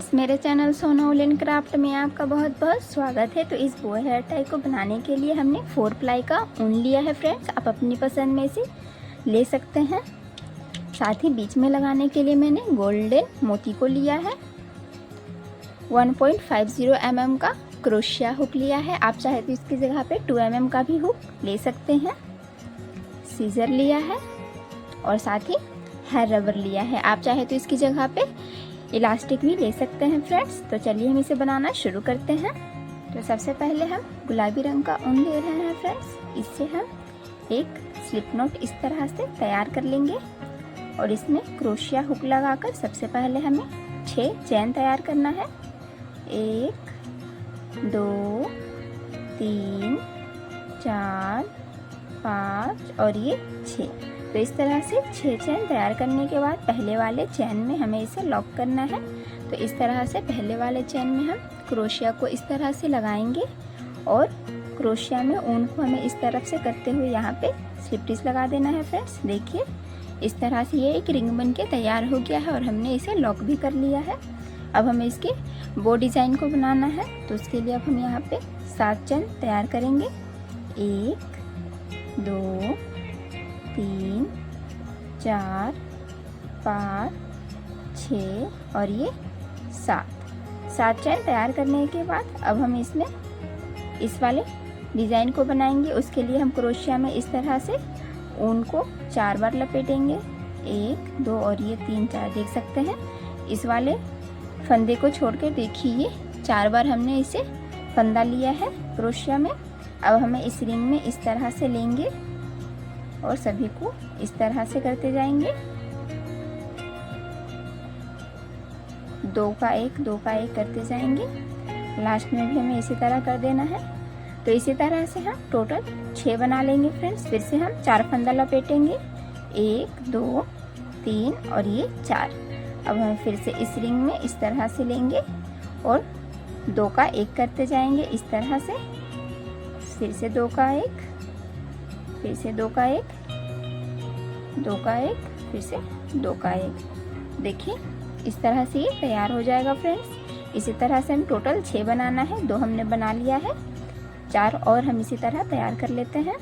Friends, मेरे channel सोना woollen craft में आपका बहुत बहुत स्वागत है। तो इस बो हेयर टाई को बनाने के लिए हमने 4 प्लाई का ऊन लिया है फ्रेंड्स। आप अपनी पसंद में से ले सकते हैं। साथ ही बीच में लगाने के लिए मैंने गोल्डन मोती को लिया है। 1.50 mm का क्रोशिया हुक लिया है। आप चाहे तो इसकी जगह पे 2 mm का भी हुक ले सकते हैं। सीजर लिया है और साथ ही हेयर रबर लिया है। आप चाहे तो इसकी जगह पे इलास्टिक भी ले सकते हैं फ्रेंड्स। तो चलिए हम इसे बनाना शुरू करते हैं। तो सबसे पहले हम गुलाबी रंग का ऊन ले रहे हैं फ्रेंड्स। इससे हम एक स्लिप नॉट इस तरह से तैयार कर लेंगे और इसमें क्रोशिया हुक लगाकर सबसे पहले हमें 6 चैन तैयार करना है। 1 2 3 4 5 और ये 6। तो इस तरह से 6 चैन तैयार करने के बाद पहले वाले चैन में हमें इसे लॉक करना है। तो इस तरह से पहले वाले चैन में हम क्रोशिया को इस तरह से लगाएंगे और क्रोशिया में ऊन को हमें इस तरफ से करते हुए यहाँ पे स्लिप स्टिच लगा देना है फ्रेंड्स। देखिए इस तरह से ये एक रिंग बन के तैयार हो गया है और हमने इसे लॉक भी कर लिया है। अब हमें इसके बो डिज़ाइन को बनाना है। तो उसके लिए अब हम यहाँ पे 7 चैन तैयार करेंगे। 1 2 3 4 5 6 और ये 7 चैन तैयार करने के बाद अब हम इसमें इस वाले डिज़ाइन को बनाएंगे। उसके लिए हम क्रोशिया में इस तरह से ऊन को 4 बार लपेटेंगे। 1 2 और ये 3 4 देख सकते हैं। इस वाले फंदे को छोड़ के देखिए 4 बार हमने इसे फंदा लिया है क्रोशिया में। अब हमें इस रिंग में इस तरह से लेंगे और सभी को इस तरह से करते जाएंगे। 2 का 1 करते जाएंगे। लास्ट में भी हमें इसी तरह कर देना है। तो इसी तरह से हम टोटल 6 बना लेंगे फ्रेंड्स। फिर से हम 4 फंदा लपेटेंगे। 1 2 3 और ये 4। अब हम फिर से इस रिंग में इस तरह से लेंगे और 2 का 1 करते जाएंगे इस तरह से। फिर से 2 का 1, फिर से 2 का 1, 2 का 1, फिर से 2 का 1। देखिए इस तरह से ये तैयार हो जाएगा फ्रेंड्स। इसी तरह से हम टोटल 6 बनाना है। 2 हमने बना लिया है, 4 और हम इसी तरह तैयार कर लेते हैं।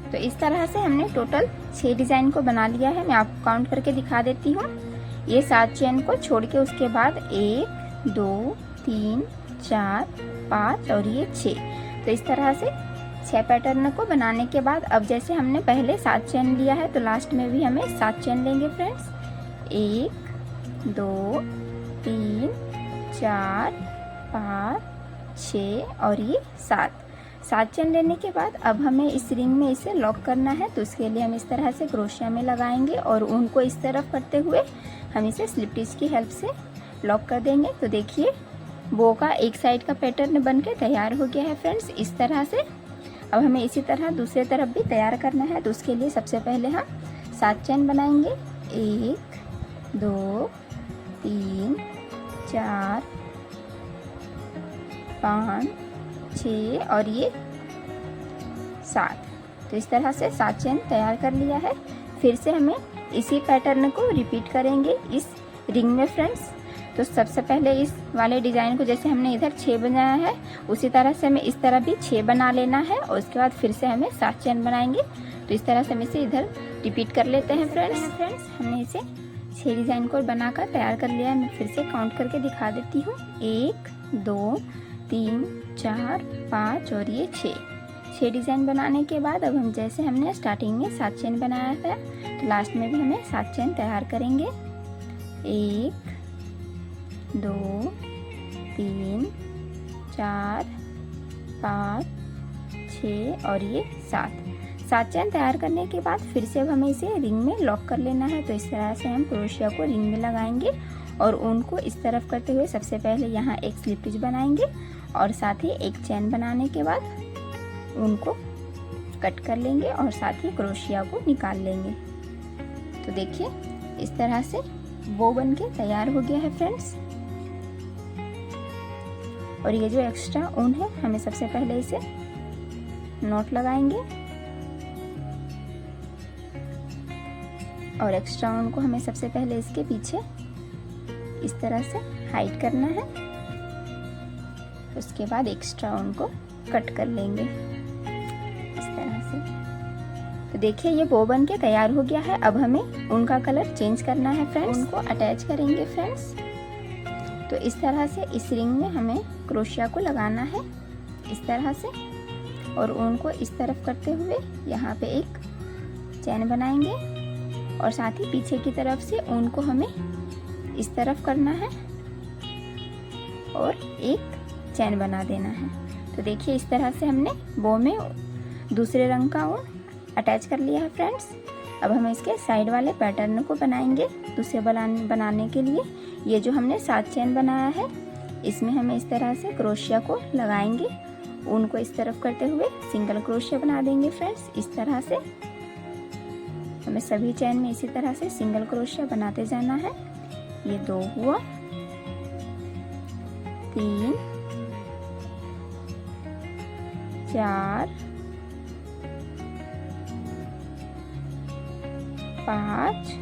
तो इस तरह से हमने टोटल 6 डिज़ाइन को बना लिया है। मैं आपको काउंट करके दिखा देती हूँ। ये 7 चैन को छोड़ के उसके बाद 1 2 3 4 5 और ये 6। तो इस तरह से 6 पैटर्न को बनाने के बाद अब जैसे हमने पहले 7 चैन लिया है तो लास्ट में भी हमें 7 चैन लेंगे फ्रेंड्स। 1 2 3 4 5 6 और ये 7 चैन लेने के बाद अब हमें इस रिंग में इसे लॉक करना है। तो उसके लिए हम इस तरह से क्रोशिया में लगाएंगे और ऊन को इस तरफ करते हुए हम इसे स्लिप स्टिच की हेल्प से लॉक कर देंगे। तो देखिए बो का एक साइड का पैटर्न बन के तैयार हो गया है फ्रेंड्स इस तरह से। अब हमें इसी तरह दूसरे तरफ भी तैयार करना है। तो उसके लिए सबसे पहले हम 7 चैन बनाएंगे। 1 2 3 4 5 6 और ये 7। तो इस तरह से 7 चैन तैयार कर लिया है। फिर से हमें इसी पैटर्न को रिपीट करेंगे इस रिंग में फ्रेंड्स। तो सबसे पहले इस वाले डिज़ाइन को जैसे हमने इधर 6 बनाया है उसी तरह से हमें इस तरह भी 6 बना लेना है और उसके बाद फिर से हमें 7 चैन बनाएंगे। तो इस तरह से हम इसे इधर रिपीट कर लेते हैं फ्रेंड्स। हमने इसे 6 डिज़ाइन को बनाकर तैयार कर लिया है। मैं फिर से काउंट करके दिखा देती हूँ। 1 2 3 4 5 और ये 6 डिज़ाइन बनाने के बाद अब हम जैसे हमने स्टार्टिंग में 7 चैन बनाया था तो लास्ट में भी हमें 7 चैन तैयार करेंगे। 1 2 3 4 5 6 और ये 7 चैन तैयार करने के बाद फिर से अब हमें इसे रिंग में लॉक कर लेना है। तो इस तरह से हम क्रोशिया को रिंग में लगाएंगे और ऊन को इस तरफ करते हुए सबसे पहले यहाँ एक स्लिप स्टिच बनाएंगे और साथ ही एक चैन बनाने के बाद ऊन को कट कर लेंगे और साथ ही क्रोशिया को निकाल लेंगे। तो देखिए इस तरह से वो बन के तैयार हो गया है फ्रेंड्स। और ये जो एक्स्ट्रा ऊन है हमें सबसे पहले इसे नॉट लगाएंगे और एक्स्ट्रा ऊन को हमें सबसे पहले इसके पीछे इस तरह से हाइड करना है। उसके बाद एक्स्ट्रा ऊन को कट कर लेंगे इस तरह से। तो देखिए ये बो बन के तैयार हो गया है। अब हमें ऊन का कलर चेंज करना है फ्रेंड्स। ऊन को अटैच करेंगे फ्रेंड्स। तो इस तरह से इस रिंग में हमें क्रोशिया को लगाना है इस तरह से और ऊन को इस तरफ करते हुए यहाँ पे एक चैन बनाएंगे और साथ ही पीछे की तरफ से ऊन को हमें इस तरफ करना है और एक चैन बना देना है। तो देखिए इस तरह से हमने बो में दूसरे रंग का ऊन अटैच कर लिया है फ्रेंड्स। अब हम इसके साइड वाले पैटर्न को बनाएंगे। दूसरे बनाने के लिए ये जो हमने 7 चैन बनाया है इसमें हमें इस तरह से क्रोशिया को लगाएंगे। ऊन को इस तरफ करते हुए सिंगल क्रोशिया बना देंगे फ्रेंड्स। इस तरह से हमें सभी चैन में इसी तरह से सिंगल क्रोशिया बनाते जाना है। ये 2 हुआ, 3 4 5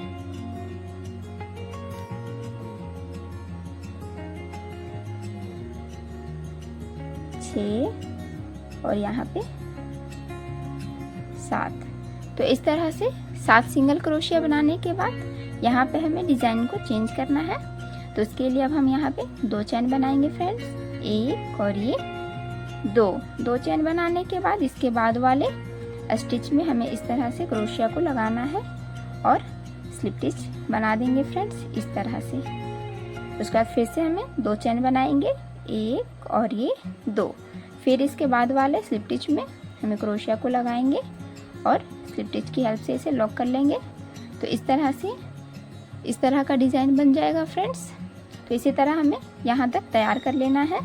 6 और यहाँ पे 7। तो इस तरह से 7 सिंगल क्रोशिया बनाने के बाद यहाँ पे हमें डिजाइन को चेंज करना है। तो इसके लिए अब हम यहाँ पे 2 चैन बनाएंगे फ्रेंड्स। एक और ये 2 चैन बनाने के बाद इसके बाद वाले स्टिच में हमें इस तरह से क्रोशिया को लगाना है और स्लिप स्टिच बना देंगे फ्रेंड्स इस तरह से। उसके बाद फिर से हमें 2 चैन बनाएंगे, एक और ये 2। फिर इसके बाद वाले स्लिप स्टिच में हमें क्रोशिया को लगाएंगे और स्लिप स्टिच की हेल्प से इसे लॉक कर लेंगे। तो इस तरह से इस तरह का डिज़ाइन बन जाएगा फ्रेंड्स। तो इसी तरह हमें यहाँ तक तैयार कर लेना है।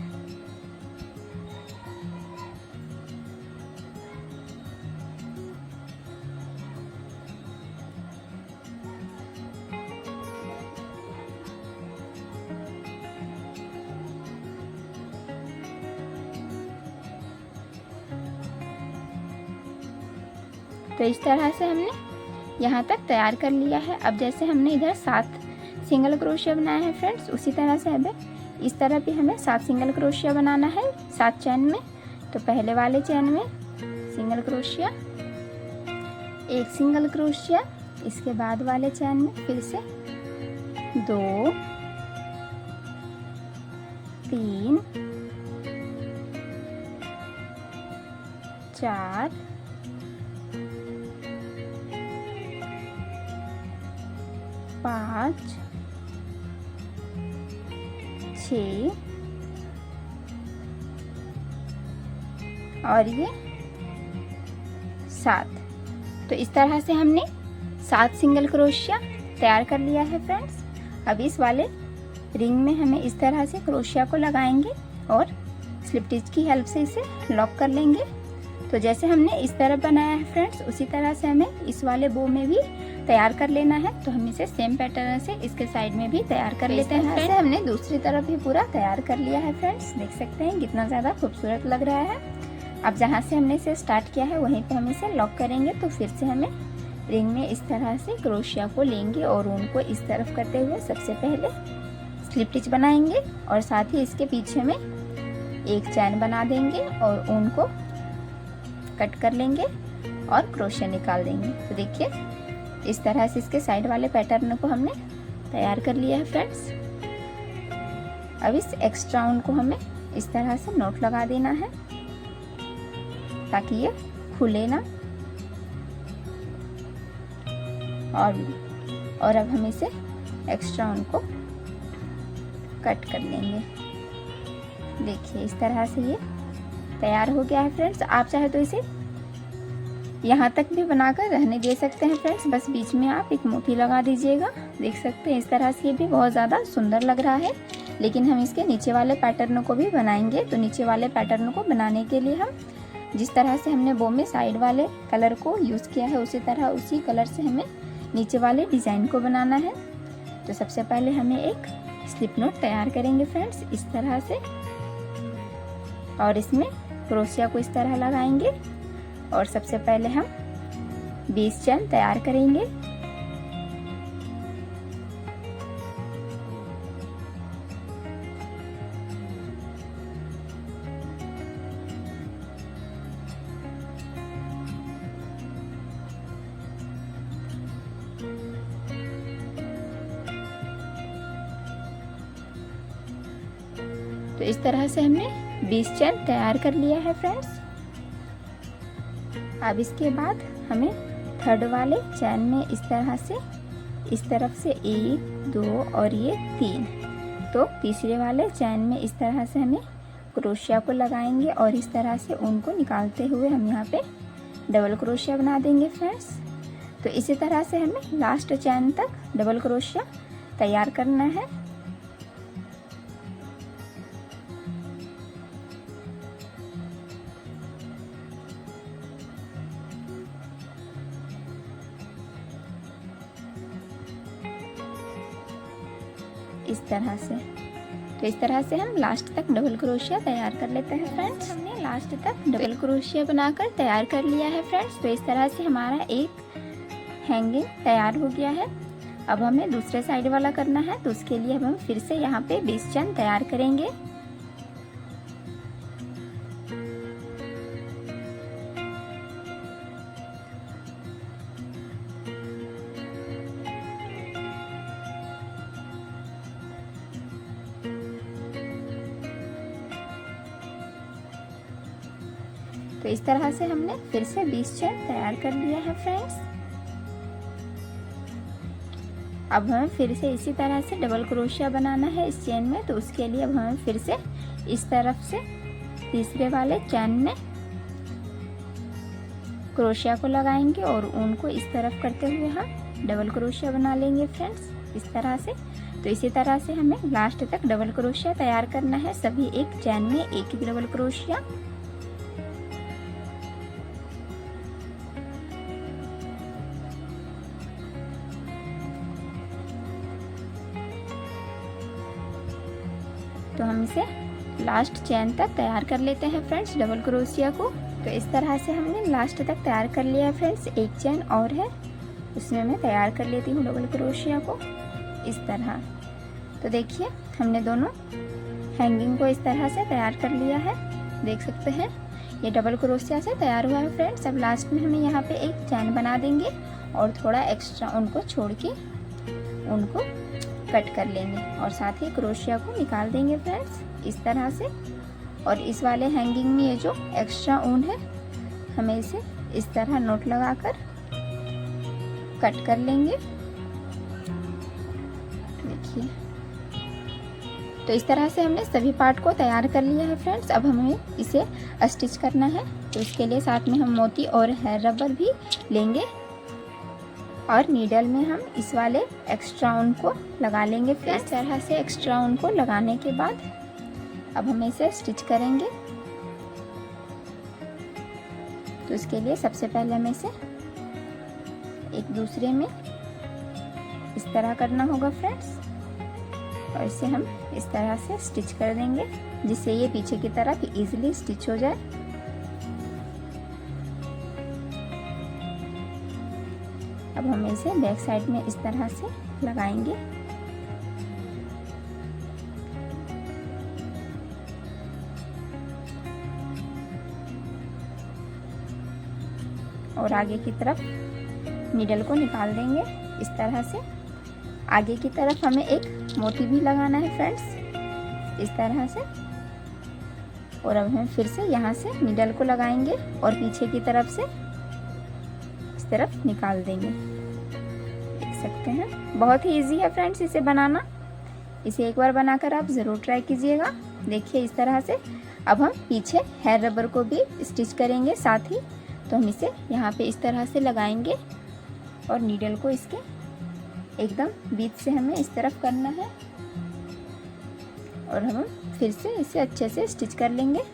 तो इस तरह से हमने यहाँ तक तैयार कर लिया है। अब जैसे हमने इधर 7 सिंगल क्रोशिया बनाया है फ्रेंड्स, उसी तरह से अब इस तरह भी हमें 7 सिंगल क्रोशिया बनाना है 7 चैन में। तो पहले वाले चैन में सिंगल क्रोशिया, एक सिंगल क्रोशिया, इसके बाद वाले चैन में फिर से 2 3 4 5 6 और ये 7। तो इस तरह से हमने 7 सिंगल क्रोशिया तैयार कर लिया है फ्रेंड्स। अब इस वाले रिंग में हमें इस तरह से क्रोशिया को लगाएंगे और स्लिप स्टिच की हेल्प से इसे लॉक कर लेंगे। तो जैसे हमने इस तरफ बनाया है फ्रेंड्स, उसी तरह से हमें इस वाले बो में भी तैयार कर लेना है। तो हम इसे सेम पैटर्न से इसके साइड में भी तैयार कर लेते हैं फ्रेंड्स। हमने दूसरी तरफ भी पूरा तैयार कर लिया है फ्रेंड्स। देख सकते हैं कितना ज़्यादा खूबसूरत लग रहा है। अब जहाँ से हमने इसे स्टार्ट किया है वहीं पे हम इसे लॉक करेंगे। तो फिर से हमें रिंग में इस तरह से क्रोशिया को लेंगे और ऊन को इस तरफ करते हुए सबसे पहले स्लिप स्टिच बनाएंगे और साथ ही इसके पीछे में एक चैन बना देंगे और ऊन को कट कर लेंगे और क्रोशिया निकाल देंगे। तो देखिए इस तरह से इसके साइड वाले पैटर्न को हमने तैयार कर लिया है फ्रेंड्स। अब इस एक्स्ट्रा ऊन को हमें इस तरह से नॉट लगा देना है ताकि ये खुले ना। और अब हम इसे एक्स्ट्रा ऊन को कट कर लेंगे देखिए इस तरह से ये तैयार हो गया है फ्रेंड्स। आप चाहे तो इसे यहाँ तक भी बनाकर रहने दे सकते हैं फ्रेंड्स, बस बीच में आप एक मोती लगा दीजिएगा। देख सकते हैं इस तरह से ये भी बहुत ज़्यादा सुंदर लग रहा है। लेकिन हम इसके नीचे वाले पैटर्न को भी बनाएंगे। तो नीचे वाले पैटर्न को बनाने के लिए हम जिस तरह से हमने बो में साइड वाले कलर को यूज़ किया है उसी कलर से हमें नीचे वाले डिज़ाइन को बनाना है। तो सबसे पहले हमें एक स्लिप नॉट तैयार करेंगे फ्रेंड्स इस तरह से, और इसमें क्रोशिया को इस तरह लगाएंगे और सबसे पहले हम 20 चैन तैयार करेंगे। तो इस तरह से हमने 20 चैन तैयार कर लिया है फ्रेंड्स। अब इसके बाद हमें थर्ड वाले चैन में इस तरह से इस तरफ से 1 2 और ये 3, तो तीसरे वाले चैन में इस तरह से हमें क्रोशिया को लगाएंगे और इस तरह से ऊन को निकालते हुए हम यहाँ पे डबल क्रोशिया बना देंगे फ्रेंड्स। तो इसी तरह से हमें लास्ट चैन तक डबल क्रोशिया तैयार करना है। इस तरह से, तो इस तरह से हम लास्ट तक डबल क्रोशिया तैयार कर लेते हैं फ्रेंड्स। हमने लास्ट तक डबल क्रोशिया बनाकर तैयार कर लिया है फ्रेंड्स। तो इस तरह से हमारा एक हैंगिंग तैयार हो गया है। अब हमें दूसरे साइड वाला करना है, तो उसके लिए हम फिर से यहाँ पे 20 चैन तैयार करेंगे। तो इस तरह से हमने फिर से 20 चैन तैयार कर लिया है फ्रेंड्स। अब हमें फिर से इसी तरह से डबल क्रोशिया बनाना है इस चेन में। तो उसके लिए अब हमें फिर से इस तरफ से तीसरे वाले चैन में क्रोशिया को लगाएंगे और ऊन को इस तरफ करते हुए हम डबल क्रोशिया बना लेंगे फ्रेंड्स इस तरह से। तो इसी तरह से हमें लास्ट तक डबल क्रोशिया तैयार करना है, सभी एक चैन में एक ही डबल क्रोशिया। तो हम इसे लास्ट चैन तक तैयार कर लेते हैं फ्रेंड्स डबल क्रोशिया को। तो इस तरह से हमने लास्ट तक तैयार कर लिया है फ्रेंड्स। एक चैन और है, उसमें मैं तैयार कर लेती हूँ डबल क्रोशिया को इस तरह। तो देखिए हमने दोनों हैंगिंग को इस तरह से तैयार कर लिया है, देख सकते हैं ये डबल क्रोशिया से तैयार हुआ है फ्रेंड्स। अब लास्ट में हमें यहाँ पे एक चैन बना देंगे और थोड़ा एक्स्ट्रा उनको छोड़ के उनको कट कर लेंगे और साथ ही क्रोशिया को निकाल देंगे फ्रेंड्स इस तरह से। और इस वाले हैंगिंग में ये जो एक्स्ट्रा ऊन है हमें इसे इस तरह नोट लगाकर कट कर लेंगे, देखिए। तो इस तरह से हमने सभी पार्ट को तैयार कर लिया है फ्रेंड्स। अब हमें इसे स्टिच करना है, तो इसके लिए साथ में हम मोती और हेयर रबर भी लेंगे और नीडल में हम इस वाले एक्स्ट्रा ऊन को लगा लेंगे। फिर इस तरह से एक्स्ट्रा ऊन को लगाने के बाद अब हम इसे स्टिच करेंगे। तो इसके लिए सबसे पहले हमें इसे एक दूसरे में इस तरह करना होगा फ्रेंड्स और इसे हम इस तरह से स्टिच कर देंगे जिससे ये पीछे की तरफ इजीली स्टिच हो जाए। अब हम इसे बैक साइड में इस तरह से लगाएंगे और आगे की तरफ नीडल को निकाल देंगे इस तरह से। आगे की तरफ हमें एक मोती भी लगाना है फ्रेंड्स इस तरह से। और अब हम फिर से यहाँ से नीडल को लगाएंगे और पीछे की तरफ से इस तरफ निकाल देंगे, देख सकते हैं। बहुत ही इजी है फ्रेंड्स इसे बनाना। इसे एक बार बनाकर आप ज़रूर ट्राई कीजिएगा, देखिए इस तरह से। अब हम पीछे हेयर रबर को भी स्टिच करेंगे साथ ही। तो हम इसे यहाँ पे इस तरह से लगाएंगे और नीडल को इसके एकदम बीच से हमें इस तरफ करना है और हम फिर से इसे अच्छे से स्टिच कर लेंगे।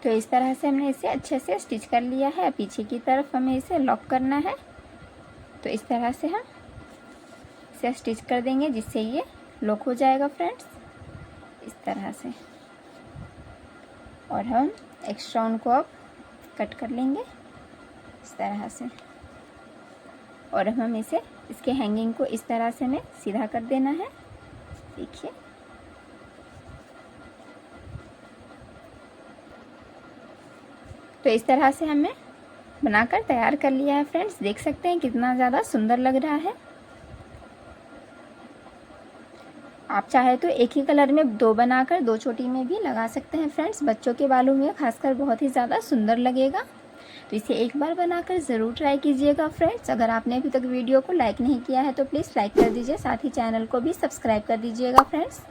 तो इस तरह से हमने इसे अच्छे से स्टिच कर लिया है। पीछे की तरफ हमें इसे लॉक करना है। तो इस तरह से हम इसे स्टिच कर देंगे जिससे ये लॉक हो जाएगा फ्रेंड्स, इस तरह से। और हम एक्स्ट्रा उनको अब कट कर लेंगे इस तरह से। और अब हम इसे इसके हैंगिंग को इस तरह से हमें सीधा कर देना है। देखिए तो इस तरह से हमने बनाकर तैयार कर लिया है फ्रेंड्स। देख सकते हैं कितना ज़्यादा सुंदर लग रहा है। आप चाहे तो एक ही कलर में दो बनाकर दो चोटी में भी लगा सकते हैं फ्रेंड्स। बच्चों के बालों में खासकर बहुत ही ज़्यादा सुंदर लगेगा। तो इसे एक बार बनाकर ज़रूर ट्राई कीजिएगा फ्रेंड्स। अगर आपने अभी तक वीडियो को लाइक नहीं किया है तो प्लीज़ लाइक कर दीजिए, साथ ही चैनल को भी सब्सक्राइब कर दीजिएगा फ्रेंड्स।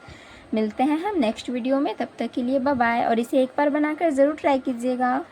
मिलते हैं हम नेक्स्ट वीडियो में, तब तक के लिए बाय बाय। और इसे एक बार बनाकर ज़रूर ट्राई कीजिएगा।